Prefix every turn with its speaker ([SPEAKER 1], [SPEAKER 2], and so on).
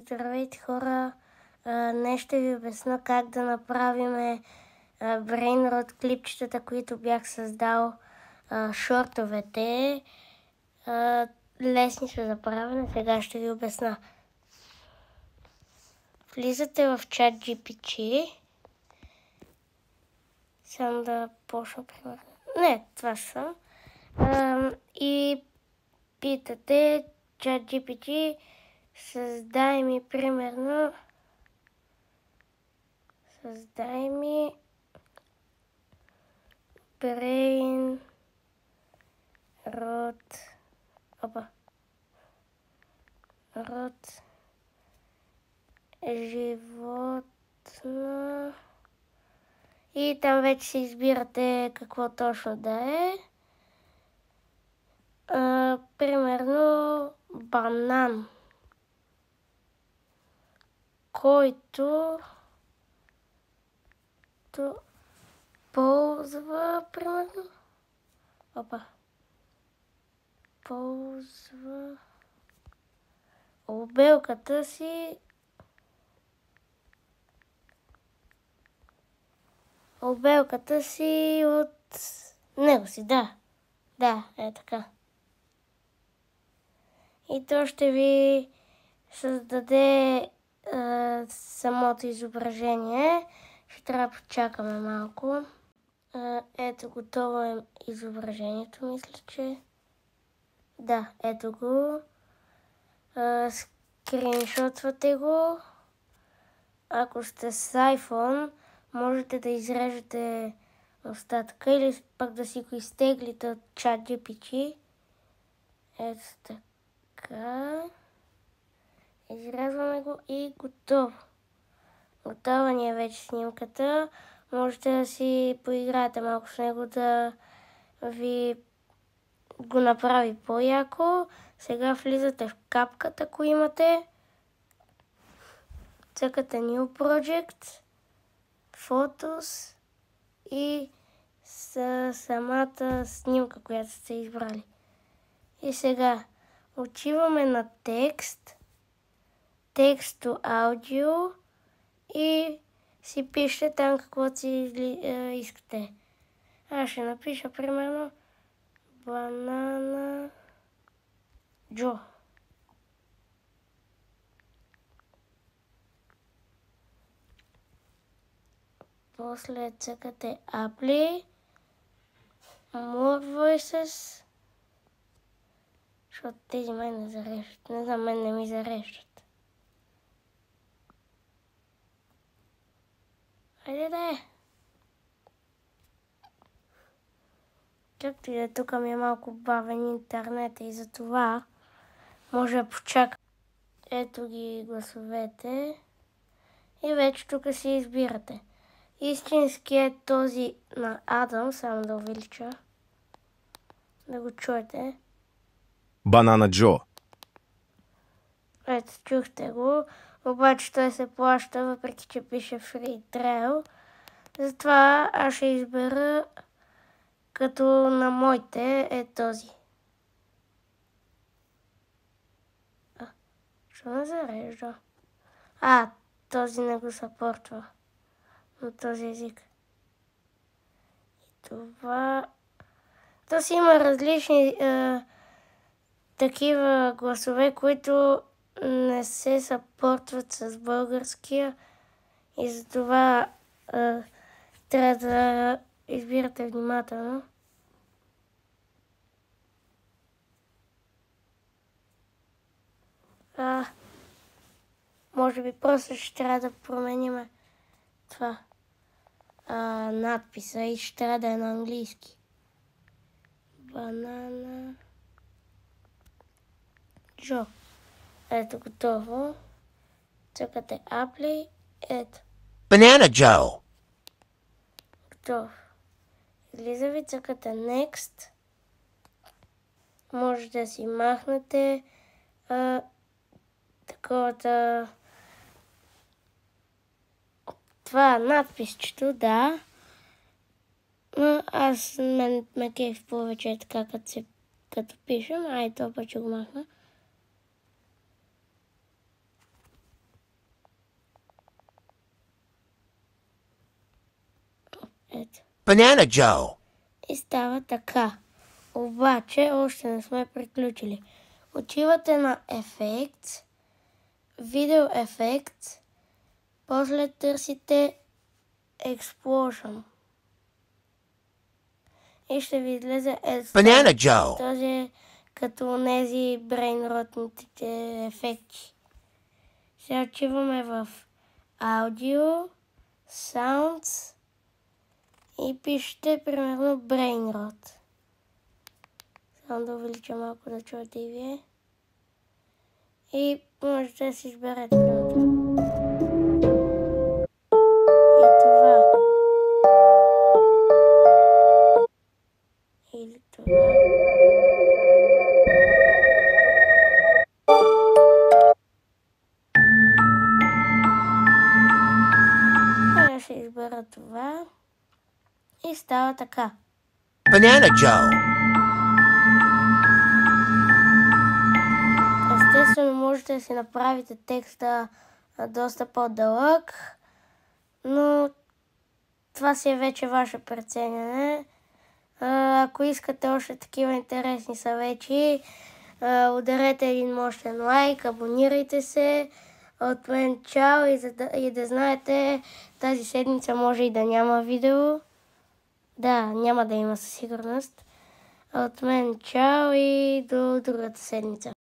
[SPEAKER 1] Здравейте, хора! Днес ще ви обясня как да направим брейнрот клипчетата, които бях създал, шортовете. Лесни са за правене, сега ще ви обясня. Влизате в ChatGPT. Само да почна примерно. Не, това са. И питате ChatGPT, създай ми примерно. Създай ми брейн рот. Рот животно. И там вече си избирате какво точно да е. Примерно банан, който ползва, примерно. Ползва обелката си. Обелката си от него си, да. Да, е така. И то ще ви създаде самото изображение. Ще трябва да почакаме малко. Ето, готово е изображението, мисля, че. Да, ето го. Скриншотвате го. Ако сте с iPhone, можете да изрежете остатъка или пък да си го изтеглите от ChatGPT. Ето така. Изрязваме го и готово. Готова ни е вече снимката. Можете да си поиграете малко с него, да ви го направи по-яко. Сега влизате в капката, ако имате. Цъкате New Project, Photos и самата снимка, която сте избрали. И сега отиваме на текст, to аудио и си пишете там каквото си искате. Аз ще напиша примерно Банана Джо. После цъкате Apply, More Voices, защото тези мен не зареждат. Не знам, мен не ми зареждат. Айде да е. Както и да, тук ми е малко бавен интернет и за това може да почакам. Ето ги гласовете и вече тук си избирате. Истински е този на Адам, само да увелича, да го чуете.
[SPEAKER 2] Банана Джо.
[SPEAKER 1] Ето, чухте го, обаче той се плаща, въпреки че пише Free Trial. Затова аз ще избера като на моите е този. Що не зарежда? Този не го съпортва на този език. И това... То си има различни такива гласове, които не се съпортват с българския и затова трябва да избирате внимателно. Може би просто ще трябва да променим това надписа и ще трябва да е на английски. Банана Джо. Ето готово. Цъкате Apply. Ето.
[SPEAKER 3] Banana Joe.
[SPEAKER 1] Готово. Излиза ви, цъкате Next. Може да си махнете таковата... Това надписчето, да. Но аз ме кеф повече така, като пишем. Това път ще го махна.
[SPEAKER 3] Banana Joe.
[SPEAKER 1] И става така. Обаче още не сме приключили. Отивате на ефект, видео ефект, после търсите Explosion. И ще ви излезе
[SPEAKER 3] Banana Joe.
[SPEAKER 1] Този е като тези брейнротните ефекти. Сега отиваме в аудио, sounds и пишете примерно brainrot. Само да увелича малко да чуете и вие. И можете да си изберете примерно. И това. Или това. Сега ще избера това. И става така.
[SPEAKER 3] Banana Joe.
[SPEAKER 1] Естествено, можете да си направите текста доста по-дълъг, но това си е вече ваше преценяне. Ако искате още такива интересни съвети, ударете един мощен лайк, абонирайте се. От мен чао и да знаете, тази седмица може и да няма видео. Да, няма да има със сигурност. От мен чао и до другата седмица.